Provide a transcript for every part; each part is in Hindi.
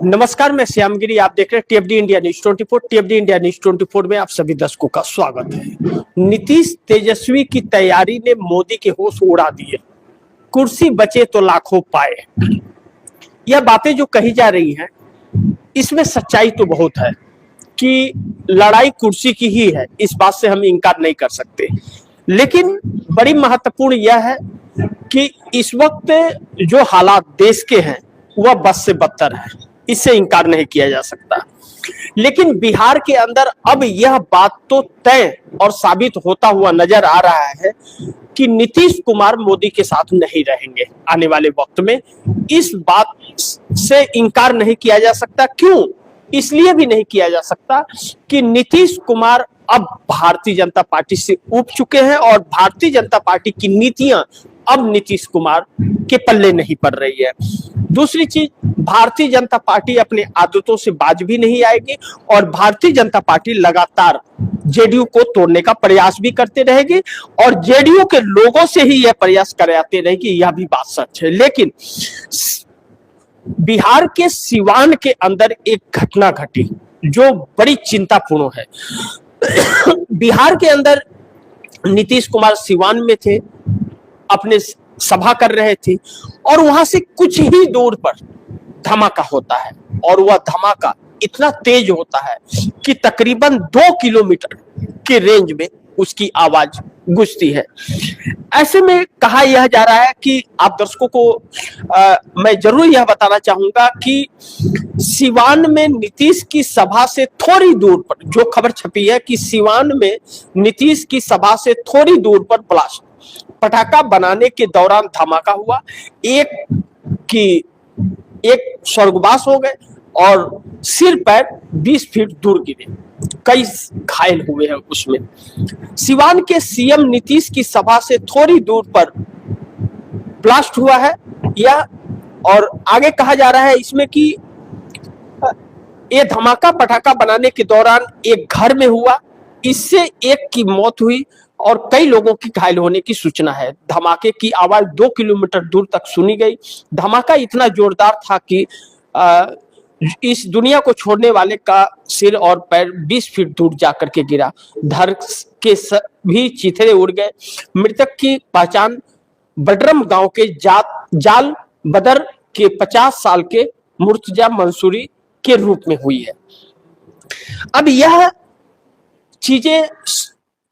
नमस्कार, मैं श्यामगिरी। आप देख रहे हैं टीएफडी इंडिया न्यूज 24। टीएफडी इंडिया न्यूज 24 में आप सभी दर्शकों का स्वागत है। नीतीश तेजस्वी की तैयारी ने मोदी के होश उड़ा दिए। कुर्सी बचे तो लाखों पाए। यह बातें जो कही जा रही हैं, इसमें सच्चाई तो बहुत है कि लड़ाई कुर्सी की ही है। इस बात से हम इनकार नहीं कर सकते, लेकिन बड़ी महत्वपूर्ण यह है कि इस वक्त जो हालात देश के हैं वह बस से बदतर है। इससे इनकार नहीं किया जा सकता। लेकिन बिहार के अंदर अब यह बात तो तय और साबित होता हुआ नजर आ रहा है कि नीतीश कुमार मोदी के साथ नहीं रहेंगे आने वाले वक्त में। इस बात से इनकार नहीं किया जा सकता। क्यों? इसलिए भी नहीं किया जा सकता कि नीतीश कुमार अब भारतीय जनता पार्टी से उब चुके हैं और भारतीय जनता पार्टी की नीतियां अब नीतीश कुमार के पल्ले नहीं पड़ रही है। दूसरी चीज, भारतीय जनता पार्टी अपने आदतों से बाज भी नहीं आएगी और भारतीय जनता पार्टी लगातार जेडीयू को तोड़ने का प्रयास भी करते रहेगी और जेडीयू के लोगों से ही यह प्रयास कराते रहेगी। यह भी बात सच है। लेकिन बिहार के सिवान के अंदर एक घटना घटी जो बड़ी चिंतापूर्ण है। बिहार के अंदर नीतीश कुमार सिवान में थे, अपने सभा कर रहे थे और वहां से कुछ ही दूर पर धमाका होता है और वह धमाका इतना तेज होता है कि तकरीबन 2 किलोमीटर के रेंज में उसकी आवाज गूंजती है। ऐसे में कहा यह जा रहा है कि आप दर्शकों को मैं जरूर यह बताना चाहूंगा कि सिवान में नीतीश की सभा से थोड़ी दूर पर जो खबर छपी है कि सिवान में नीतीश की सभा से थोड़ी दूर पर ब्लास्ट पटाखा बनाने के दौरान धमाका हुआ। एक स्वर्गवास हो गए और सिर पैर 20 फीट दूर गिरे। कई घायल हुए हैं उसमें। सिवान के सीएम नीतीश की सभा से थोड़ी दूर पर ब्लास्ट हुआ है और आगे कहा जा रहा है इसमें कि यह धमाका पटाखा बनाने के दौरान एक घर में हुआ। इससे एक की मौत हुई और कई लोगों की घायल होने की सूचना है। धमाके की आवाज 2 किलोमीटर दूर तक सुनी गई। धमाका इतना जोरदार था कि इस दुनिया को छोड़ने वाले का सिर और पैर 20 फीट दूर जाकर के गिरा। धर के भी चीथड़े उड़ गए। मृतक की पहचान बडरम गांव के जाल बदर के 50 साल के मुर्तजा मंसूरी के रूप में हुई है। अब यह चीजें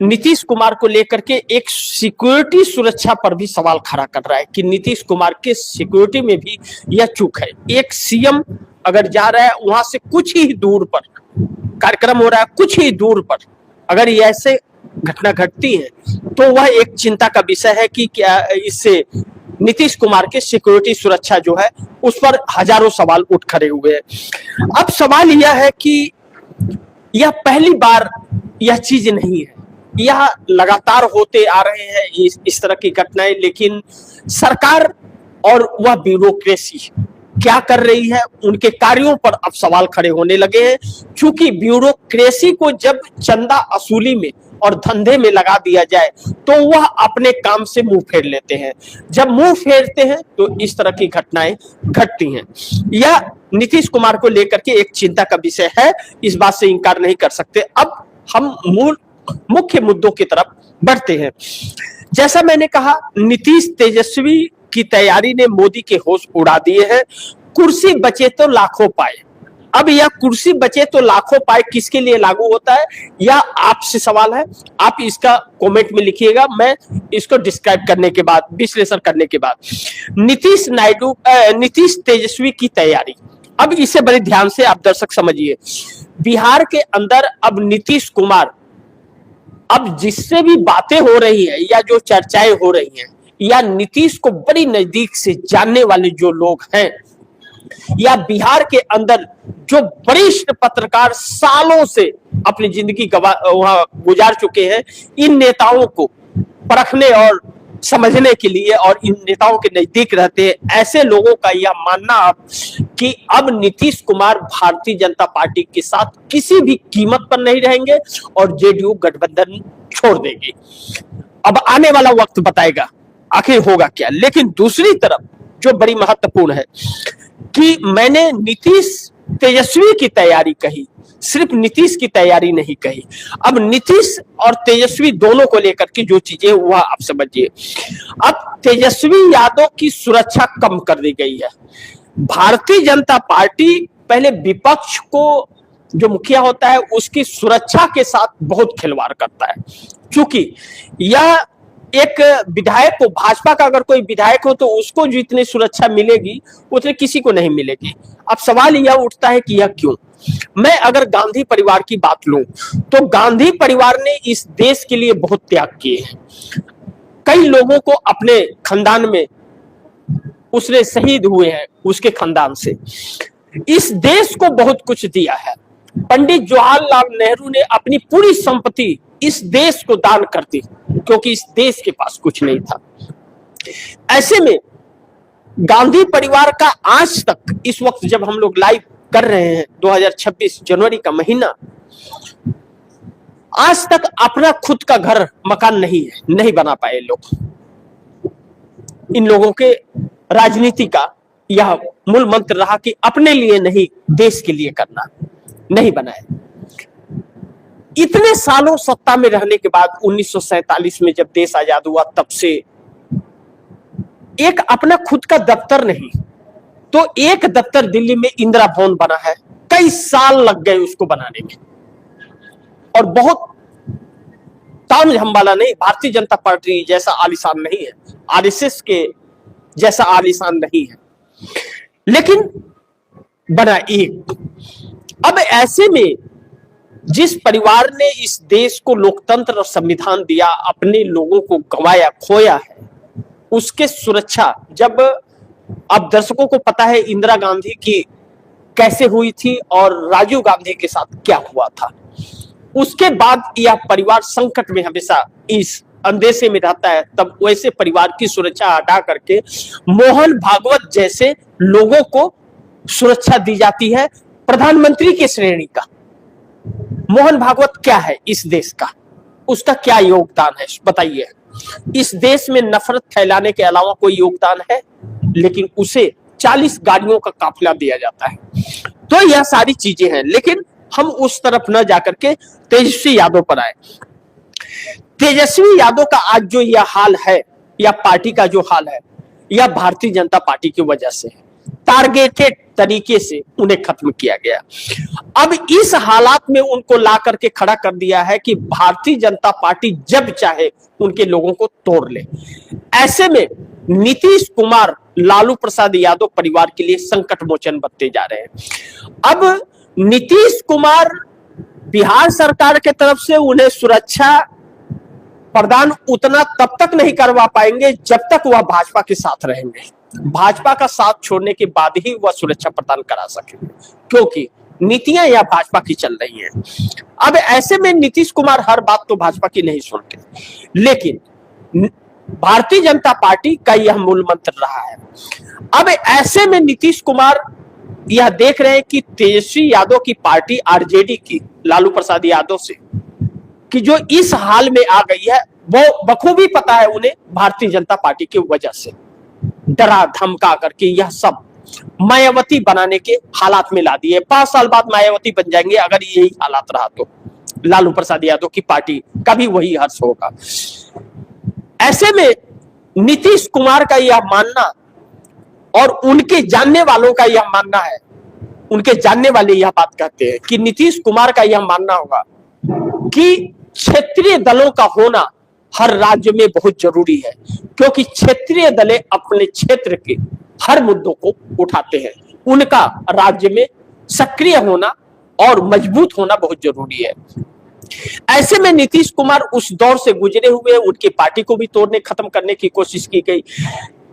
नीतीश कुमार को लेकर के एक सिक्योरिटी सुरक्षा पर भी सवाल खड़ा कर रहा है कि नीतीश कुमार के सिक्योरिटी में भी यह चूक है। एक सीएम अगर जा रहा है, वहां से कुछ ही दूर पर कार्यक्रम हो रहा है, कुछ ही दूर पर अगर ये ऐसे घटना घटती है तो वह एक चिंता का विषय है कि क्या इससे नीतीश कुमार के सिक्योरिटी सुरक्षा जो है उस पर हजारों सवाल उठ खड़े हुए हैं। अब सवाल यह है कि यह पहली बार यह चीज नहीं है, यह लगातार होते आ रहे हैं इस तरह की घटनाएं। लेकिन सरकार और वह ब्यूरोक्रेसी क्या कर रही है, उनके कार्यों पर अब सवाल खड़े होने लगे हैं। क्योंकि ब्यूरोक्रेसी को जब चंदा वसूली में और धंधे में लगा दिया जाए तो वह अपने काम से मुंह फेर लेते हैं। जब मुंह फेरते हैं तो इस तरह की घटनाएं घटती हैं। यह नीतीश कुमार को लेकर के एक चिंता का विषय है, इस बात से इनकार नहीं कर सकते। अब हम मुख्य मुद्दों की तरफ बढ़ते हैं। जैसा मैंने कहा, नीतीश तेजस्वी की तैयारी ने मोदी के होश उड़ा दिए हैं। कुर्सी बचे तो लाखों पाए। अब यह कुर्सी बचे तो लाखों पाए किसके लिए लागू होता है, यह आपसे सवाल है। आप इसका कमेंट में लिखिएगा, मैं इसको डिस्क्राइब करने के बाद, विश्लेषण करने के बाद। नीतीश तेजस्वी की तैयारी, अब इसे बड़े ध्यान से आप दर्शक समझिए। बिहार के अंदर अब नीतीश कुमार, अब जिससे भी बातें हो रही है या जो चर्चाएं हो रही हैं या नीतीश को बड़ी नजदीक से जानने वाले जो लोग हैं या बिहार के अंदर जो वरिष्ठ पत्रकार सालों से अपनी जिंदगी वहां गुजार चुके हैं, इन नेताओं को परखने और समझने के लिए और इन नेताओं के नजदीक रहते हैं, ऐसे लोगों का यह मानना अब कि अब नीतीश कुमार भारतीय जनता पार्टी के साथ किसी भी कीमत पर नहीं रहेंगे और जेडीयू गठबंधन छोड़ देगी। अब आने वाला वक्त बताएगा आखिर होगा क्या। लेकिन दूसरी तरफ जो बड़ी महत्वपूर्ण है कि मैंने नीतीश तेजस्वी की तैयारी कही, सिर्फ नीतीश की तैयारी नहीं कही। अब नीतीश और तेजस्वी दोनों को लेकर के जो चीजें वह आप समझिए। अब तेजस्वी यादव की सुरक्षा कम कर दी गई है। भारतीय जनता पार्टी पहले विपक्ष को, जो मुखिया होता है, उसकी सुरक्षा के साथ बहुत खिलवाड़ करता है। क्योंकि यह एक विधायक को, भाजपा का अगर कोई विधायक हो तो उसको जितनी सुरक्षा मिलेगी उतनी किसी को नहीं मिलेगी। अब सवाल यह उठता है कि यह क्यों। मैं अगर गांधी परिवार की बात लूं तो गांधी परिवार ने इस देश के लिए बहुत त्याग किए हैं। कई लोगों को अपने खानदान में उसने शहीद हुए हैं, उसके खानदान से इस देश को बहुत कुछ दिया है। पंडित जवाहरलाल नेहरू ने अपनी पूरी संपत्ति इस देश को दान कर दी, क्योंकि इस देश के पास कुछ नहीं था। ऐसे में गांधी परिवार का आज तक, इस वक्त जब हम लोग लाइव कर रहे हैं 2026 जनवरी का महीना, आज तक अपना खुद का घर मकान नहीं है, नहीं बना पाए लोग। इन लोगों के राजनीति का यह मूल मंत्र रहा कि अपने लिए नहीं, देश के लिए करना, नहीं बनाए। इतने सालों सत्ता में रहने के बाद 1947 में जब देश आजाद हुआ, तब से एक अपना खुद का दफ्तर नहीं, तो एक दफ्तर दिल्ली में इंदिरा भवन बना है। कई साल लग गए उसको बनाने में, और बहुत तामझाम वाला नहीं, भारतीय जनता पार्टी जैसा आलीशान नहीं है, आरएसएस के जैसा आलीशान नहीं है, लेकिन बना एक। अब ऐसे में जिस परिवार ने इस देश को लोकतंत्र और संविधान दिया, अपने लोगों को गंवाया, खोया है, उसके सुरक्षा, जब अब दर्शकों को पता है इंदिरा गांधी की कैसे हुई थी और राजीव गांधी के साथ क्या हुआ था, उसके बाद यह परिवार संकट में हमेशा इस अंदेशे में रहता है। तब वैसे परिवार की सुरक्षा हटा करके मोहन भागवत जैसे लोगों को सुरक्षा दी जाती है, प्रधानमंत्री की श्रेणी का। मोहन भागवत क्या है इस देश का, उसका क्या योगदान है बताइए। इस देश में नफरत फैलाने के अलावा कोई योगदान है? लेकिन उसे 40 गाड़ियों का काफिला दिया जाता है। तो यह सारी चीजें हैं, लेकिन हम उस तरफ न जाकर के तेजस्वी यादव पर आए। तेजस्वी यादव का आज जो यह हाल है, या पार्टी का जो हाल है, यह भारतीय जनता पार्टी की वजह से है। टारगेटेड तरीके से उन्हें खत्म किया गया। अब इस हालात में उनको ला करके खड़ा कर दिया है कि भारतीय जनता पार्टी जब चाहे उनके लोगों को तोड़ ले। ऐसे में नीतीश कुमार, लालू प्रसाद यादव परिवार के लिए संकट मोचन बनते जा रहे हैं। अब नीतीश कुमार बिहार सरकार के तरफ से उन्हें सुरक्षा प्रदान उतना तब तक नहीं करवा पाएंगे जब तक वह भाजपा के साथ रहेंगे। भाजपा का साथ छोड़ने के बाद ही वह सुरक्षा प्रदान करा सकेंगे, क्योंकि नीतियां यह भाजपा की चल रही हैं। अब ऐसे में नीतीश कुमार हर बात तो भाजपा की नहीं सुनते, लेकिन भारतीय जनता पार्टी का यह मूल मंत्र रहा है। अब ऐसे में नीतीश कुमार यह देख रहे हैं कि तेजस्वी यादव की पार्टी आरजेडी की, लालू प्रसाद यादव से, कि जो इस हाल में आ गई है, वो बखूबी पता है उन्हें भारतीय जनता पार्टी की वजह से डरा धमका करके यह सब मायावती बनाने के हालात में ला दिए। 5 साल बाद मायावती बन जाएंगे अगर यही हालात रहा तो। लालू प्रसाद यादव की पार्टी का भी वही हर्ष होगा। ऐसे में नीतीश कुमार का यह मानना और उनके जानने वालों का यह मानना है, उनके जानने वाले यह बात कहते हैं कि नीतीश कुमार का यह मानना होगा कि क्षेत्रीय दलों का होना हर राज्य में बहुत जरूरी है, क्योंकि क्षेत्रीय दलें अपने क्षेत्र के हर मुद्दों को उठाते हैं। उनका राज्य में सक्रिय होना और मजबूत होना बहुत जरूरी है। ऐसे में नीतीश कुमार उस दौर से गुजरे हुए, उनकी पार्टी को भी तोड़ने खत्म करने की कोशिश की गई।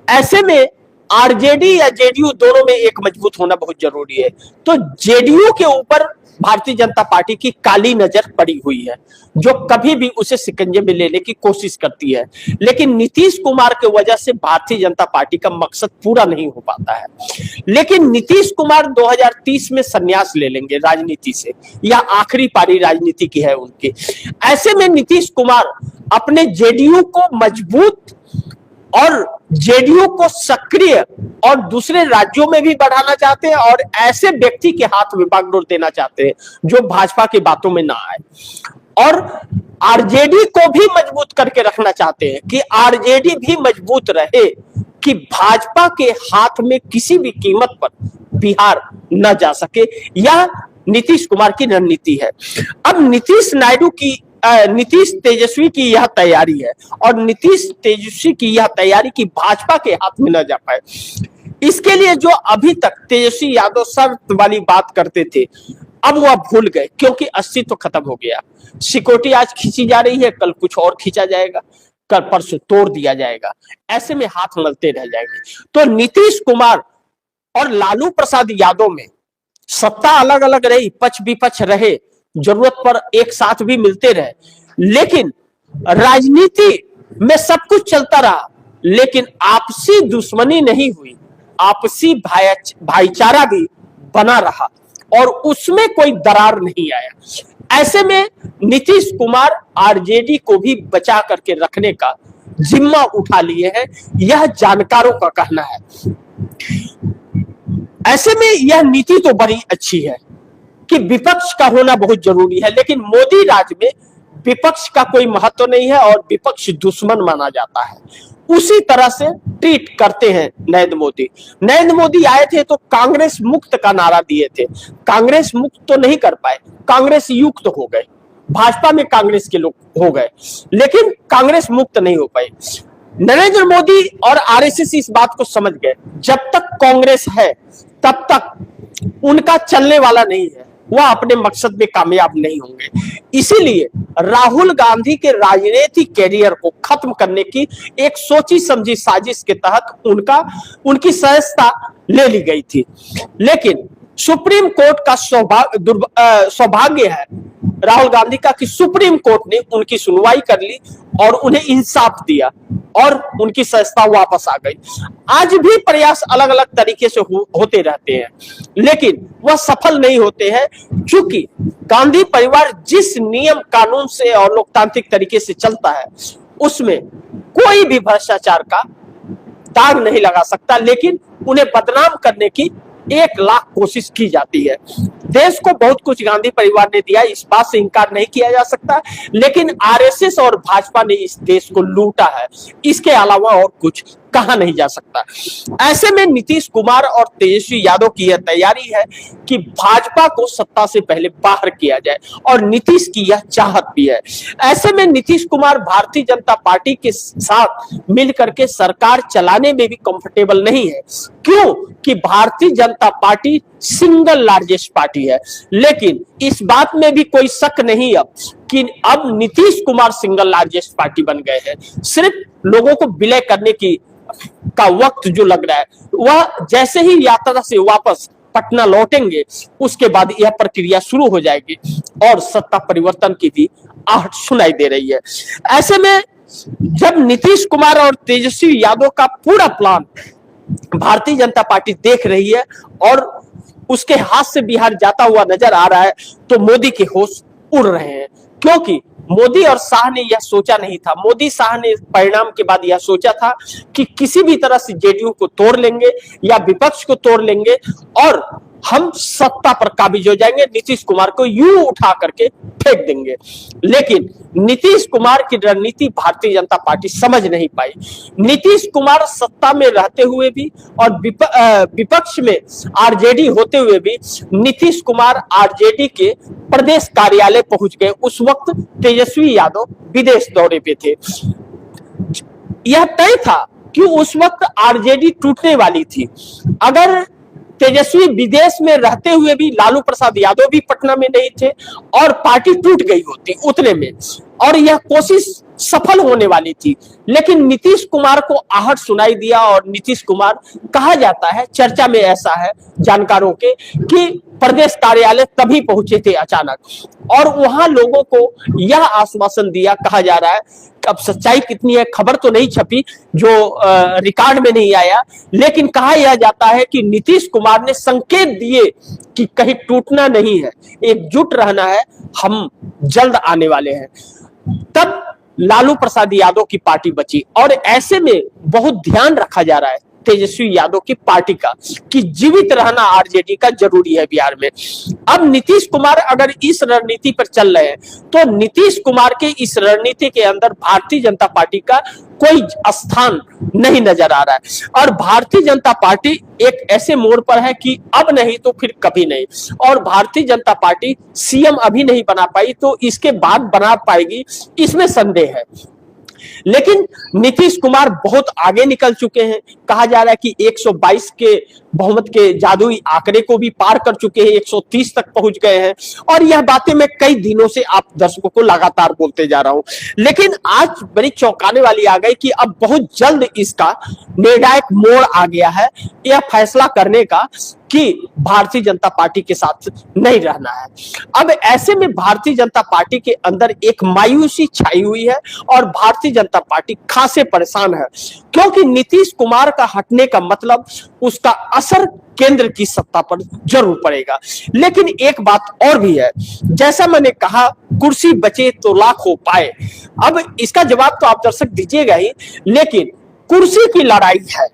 ऐसे में आरजेडी या जेडीयू दोनों में एक मजबूत होना बहुत जरूरी है। तो जेडीयू के ऊपर भारतीय जनता पार्टी की काली नजर पड़ी हुई है, जो कभी भी उसे शिकंजे में लेने की कोशिश करती है। लेकिन नीतीश कुमार की वजह से भारतीय जनता पार्टी का मकसद पूरा नहीं हो पाता है। लेकिन नीतीश कुमार 2030 में संन्यास ले लेंगे राजनीति से, यह आखिरी पारी राजनीति की है उनकी। ऐसे में नीतीश कुमार अपने जेडीयू को मजबूत और जेडीयू को सक्रिय और दूसरे राज्यों में भी बढ़ाना चाहते हैं और ऐसे व्यक्ति के हाथ में बागडोर देना चाहते हैं जो भाजपा की बातों में ना आए, और आरजेडी को भी मजबूत करके रखना चाहते हैं कि आरजेडी भी मजबूत रहे, कि भाजपा के हाथ में किसी भी कीमत पर बिहार न जा सके। यह नीतीश कुमार की रणनीति है। अब नीतीश तेजस्वी की यह तैयारी है, और नीतीश तेजस्वी की यह तैयारी कि भाजपा के हाथ में न जा पाए। इसके लिए जो अभी तक तेजस्वी यादव शर्त वाली बात करते थे, अब वह भूल गए, क्योंकि अस्तित्व खत्म हो गया। सिक्योरिटी आज खींची जा रही है, कल कुछ और खींचा जाएगा, कल परसों तोड़ दिया जाएगा, ऐसे में हाथ मलते रह जाएंगे। तो नीतीश कुमार और लालू प्रसाद यादव में सत्ता अलग अलग रही, पक्ष विपक्ष रहे, जरूरत पर एक साथ भी मिलते रहे, लेकिन राजनीति में सब कुछ चलता रहा, लेकिन आपसी दुश्मनी नहीं हुई, आपसी भाईचारा भी बना रहा और उसमें कोई दरार नहीं आया। ऐसे में नीतीश कुमार आरजेडी को भी बचा करके रखने का जिम्मा उठा लिए हैं, यह जानकारों का कहना है। ऐसे में यह नीति तो बड़ी अच्छी है कि विपक्ष का होना बहुत जरूरी है, लेकिन मोदी राज में विपक्ष का कोई महत्व नहीं है और विपक्ष दुश्मन माना जाता है। उसी तरह से ट्रीट करते हैं नरेंद्र मोदी। नरेंद्र मोदी आए थे तो कांग्रेस मुक्त का नारा दिए थे, कांग्रेस मुक्त तो नहीं कर पाए, कांग्रेस युक्त हो गए, भाजपा में कांग्रेस के लोग हो गए, लेकिन कांग्रेस मुक्त नहीं हो पाई। नरेंद्र मोदी और आरएसएस इस बात को समझ गए, जब तक कांग्रेस है तब तक उनका चलने वाला नहीं है, वह अपने मकसद में कामयाब नहीं होंगे। इसीलिए राहुल गांधी के राजनीतिक कैरियर को खत्म करने की एक सोची समझी साजिश के तहत उनकी सदस्यता ले ली गई थी। लेकिन सुप्रीम कोर्ट का सौभाग्य है राहुल गांधी का कि सुप्रीम कोर्ट ने उनकी सुनवाई कर ली और उन्हें इंसाफ दिया और उनकी सदस्यता वापस आ गई। आज भी प्रयास अलग अलग तरीके से होते रहते हैं, लेकिन वह सफल नहीं होते हैं, क्योंकि गांधी परिवार जिस नियम कानून से और लोकतांत्रिक तरीके से चलता है उसमें कोई भी भ्रष्टाचार का दाग नहीं लगा सकता, लेकिन उन्हें बदनाम करने की 1,00,000 कोशिश की जाती है। देश को बहुत कुछ गांधी परिवार ने दिया, इस बात से इनकार नहीं किया जा सकता, लेकिन आरएसएस और भाजपा ने इस देश को लूटा है, इसके अलावा और कुछ कहा नहीं जा सकता। ऐसे में नीतीश कुमार और तेजस्वी यादव की यह तैयारी है कि भाजपा को सत्ता से पहले बाहर किया जाए, और नीतीश की यह चाहत भी है। ऐसे में नीतीश कुमार भारतीय जनता पार्टी के साथ मिलकर के सरकार चलाने में भी कंफर्टेबल नहीं है। क्यों? कि Bharatiya Janata party single largest party है, लेकिन इस बात में भी कोई शक नहीं अब कि अब Nitish Kumar single largest party बन गए हैं। सिर्फ लोगों को विलय करने का वक्त जो लग रहा है, वह जैसे ही यात्रा से वापस पटना लौटेंगे उसके बाद यह प्रक्रिया शुरू हो जाएगी और सत्ता परिवर्तन की भी आहट सुनाई दे रही है। ऐसे में जब नीतीश कुमार और तेजस्वी यादव का पूरा प्लान भारतीय जनता पार्टी देख रही है और उसके हाथ से बिहार जाता हुआ नजर आ रहा है, तो मोदी के होश उड़ रहे हैं, क्योंकि मोदी और शाह ने यह सोचा नहीं था। मोदी शाह ने परिणाम के बाद यह सोचा था कि किसी भी तरह से जेडीयू को तोड़ लेंगे या विपक्ष को तोड़ लेंगे और हम सत्ता पर काबिज हो जाएंगे, नीतीश कुमार को यूं उठा करके फेंक देंगे। लेकिन नीतीश कुमार की रणनीति भारतीय जनता पार्टी समझ नहीं पाई। नीतीश कुमार सत्ता में रहते हुए भी और विपक्ष में आरजेडी होते हुए भी नीतीश कुमार आरजेडी के प्रदेश कार्यालय पहुंच गए। उस वक्त तेजस्वी यादव विदेश दौरे पे थे। यह तय था कि उस वक्त आरजेडी टूटने वाली थी। अगर तेजस्वी विदेश में रहते हुए भी लालू प्रसाद यादव भी पटना में नहीं थे और पार्टी टूट गई होती उतने में, और यह कोशिश सफल होने वाली थी। लेकिन नीतीश कुमार को आहट सुनाई दिया और नीतीश कुमार, कहा जाता है, चर्चा में ऐसा है जानकारों के, कि प्रदेश कार्यालय तभी पहुंचे थे अचानक और वहां लोगों को यह आश्वासन दिया, कहा जा रहा है, अब सच्चाई कितनी है खबर तो नहीं छपी, जो रिकॉर्ड में नहीं आया, लेकिन कहा यह जाता है कि नीतीश कुमार ने संकेत दिए कि कहीं टूटना नहीं है, एकजुट रहना है, हम जल्द आने वाले हैं। तब लालू प्रसाद यादव की पार्टी बची। और ऐसे में बहुत ध्यान रखा जा रहा है तेजस्वी यादव की पार्टी का कि जीवित रहना आरजेडी का जरूरी है बिहार में। अब नीतीश कुमार अगर इस रणनीति पर चल रहे हैं तो नीतीश कुमार के इस रणनीति के अंदर भारतीय जनता पार्टी का कोई स्थान नहीं नजर आ रहा है। और भारतीय जनता पार्टी एक ऐसे मोड़ पर है कि अब नहीं तो फिर कभी नहीं। और भारतीय जनता पार्टी सीएम अभी नहीं बना पाई तो इसके बाद बना पाएगी, इसमें संदेह है। लेकिन नीतीश कुमार बहुत आगे निकल चुके हैं। कहा जा रहा है कि 122 के बहुमत के जादुई आंकड़े को भी पार कर चुके हैं, 130 तक पहुंच गए हैं। और यह बातें मैं कई दिनों से आप दर्शकों को लगातार बोलते जा रहा हूं, लेकिन आज बड़ी चौंकाने वाली आ गई कि अब बहुत जल्द इसका निर्णायक मोड़ आ गया है यह फैसला करने का कि भारतीय जनता पार्टी के साथ नहीं रहना है। अब ऐसे में भारतीय जनता पार्टी के अंदर एक मायूसी छाई हुई है और भारतीय जनता पार्टी खासे परेशान है, क्योंकि नीतीश कुमार का हटने का मतलब उसका असर केंद्र की सत्ता पर जरूर पड़ेगा। लेकिन एक बात और भी है, जैसा मैंने कहा कुर्सी बचे तो लाख हो पाए। अब इसका जवाब तो आप दर्शक दीजिएगा ही, लेकिन कुर्सी की लड़ाई है,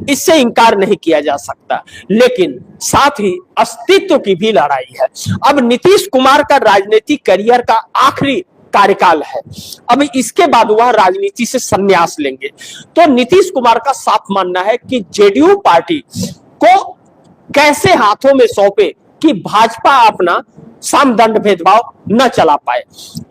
इससे इंकार नहीं किया जा सकता, लेकिन साथ ही अस्तित्व की भी लड़ाई है। अब नीतीश कुमार का राजनीतिक करियर का आखिरी कार्यकाल है, अब इसके बाद वह राजनीति से संन्यास लेंगे। तो नीतीश कुमार का साफ मानना है कि जेडीयू पार्टी को कैसे हाथों में सौंपे कि भाजपा अपना सामदंड भेदभाव न चला पाए।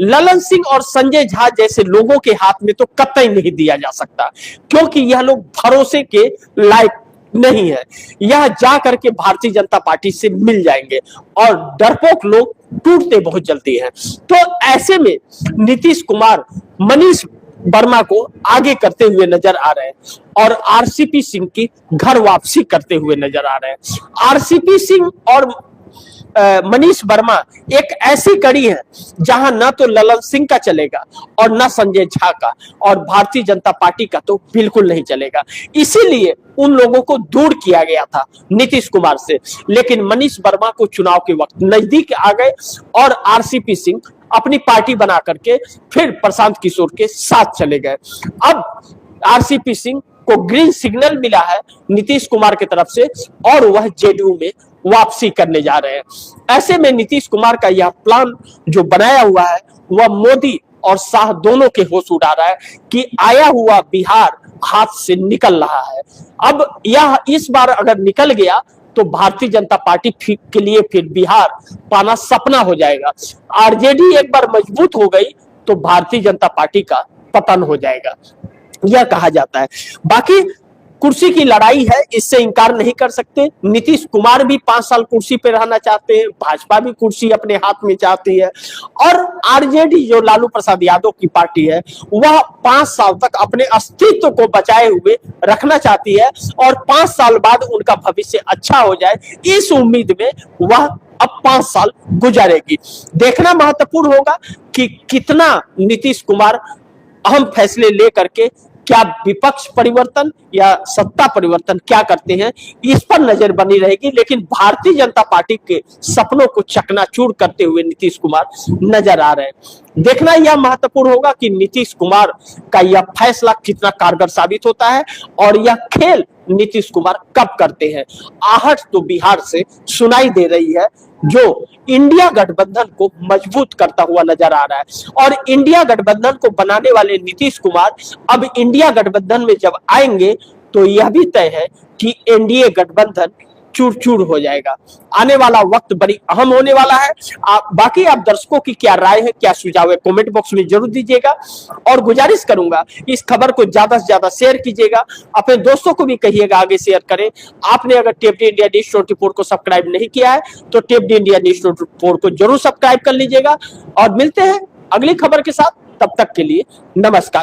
ललन सिंह और संजय झा जैसे लोगों के हाथ में तो कतई नहीं दिया जा सकता, क्योंकि यह लोग भरोसे के लायक नहीं है। यह जा करके भारतीय जनता पार्टी से मिल जाएंगे और डरपोक लोग टूटते बहुत जल्दी हैं। तो ऐसे में नीतीश कुमार मनीष वर्मा को आगे करते हुए नजर आ रहे हैं और आरसीपी सिंह की घर वापसी करते हुए नजर आ रहे हैं। आरसीपी सिंह और मनीष वर्मा एक ऐसी कड़ी है जहां न तो ललन सिंह का चलेगा और न संजय झा का, और भारतीय जनता पार्टी का तो बिल्कुल नहीं चलेगा। इसीलिए उन लोगों को दूर किया गया था नीतीश कुमार से। लेकिन मनीष वर्मा को चुनाव के वक्त नजदीक आ गए और आरसीपी सिंह अपनी पार्टी बना करके फिर प्रशांत किशोर के साथ चले गए। अब आरसीपी सिंह को ग्रीन सिग्नल मिला है नीतीश कुमार की तरफ से और वह जेडीयू में वापसी करने जा रहे हैं। ऐसे में नीतीश कुमार का यह प्लान जो बनाया हुआ है वह मोदी और शाह दोनों के होश उड़ा रहा है कि आया हुआ बिहार हाथ से निकल रहा है। अब यह इस बार अगर निकल गया तो भारतीय जनता पार्टी के लिए फिर बिहार पाना सपना हो जाएगा। आरजेडी एक बार मजबूत हो गई तो भारतीय जनता पार्टी का पतन हो जाएगा, यह कहा जाता है। बाकी कुर्सी की लड़ाई है, इससे इंकार नहीं कर सकते। नीतीश कुमार भी 5 साल कुर्सी पे रहना चाहते हैं, भाजपा भी कुर्सी अपने हाथ में चाहती है, और आरजेडी जो लालू प्रसाद यादव की पार्टी है वह 5 साल तक अपने अस्तित्व को बचाए हुए रखना चाहती है और 5 साल बाद उनका भविष्य अच्छा हो जाए, इस उम्मीद में वह अब 5 साल गुजारेगी। देखना महत्वपूर्ण होगा कि कितना नीतीश कुमार अहम फैसले ले करके क्या विपक्ष परिवर्तन या सत्ता परिवर्तन क्या करते हैं, इस पर नजर बनी रहेगी। लेकिन भारतीय जनता पार्टी के सपनों को चकनाचूर करते हुए नीतीश कुमार नजर आ रहे हैं। देखना यह महत्वपूर्ण होगा कि नीतीश कुमार का यह फैसला कितना कारगर साबित होता है और यह खेल नीतीश कुमार कब करते हैं। आहट तो बिहार से सुनाई दे रही है जो इंडिया गठबंधन को मजबूत करता हुआ नजर आ रहा है। और इंडिया गठबंधन को बनाने वाले नीतीश कुमार अब इंडिया गठबंधन में जब आएंगे तो यह भी तय है कि एनडीए गठबंधन चूर चूर हो जाएगा। आने वाला वक्त बड़ी अहम होने वाला है। बाकी आप दर्शकों की क्या राय है, क्या सुझाव है, कमेंट बॉक्स में जरूर दीजिएगा और गुजारिश करूंगा इस खबर को ज्यादा से ज्यादा शेयर कीजिएगा, अपने दोस्तों को भी कहिएगा आगे शेयर करें। आपने अगर टेपडी इंडिया न्यूज 24 को सब्सक्राइब नहीं किया है तो टेपडी इंडिया न्यूज 24 को जरूर सब्सक्राइब कर लीजिएगा और मिलते हैं अगली खबर के साथ। तब तक के लिए नमस्कार।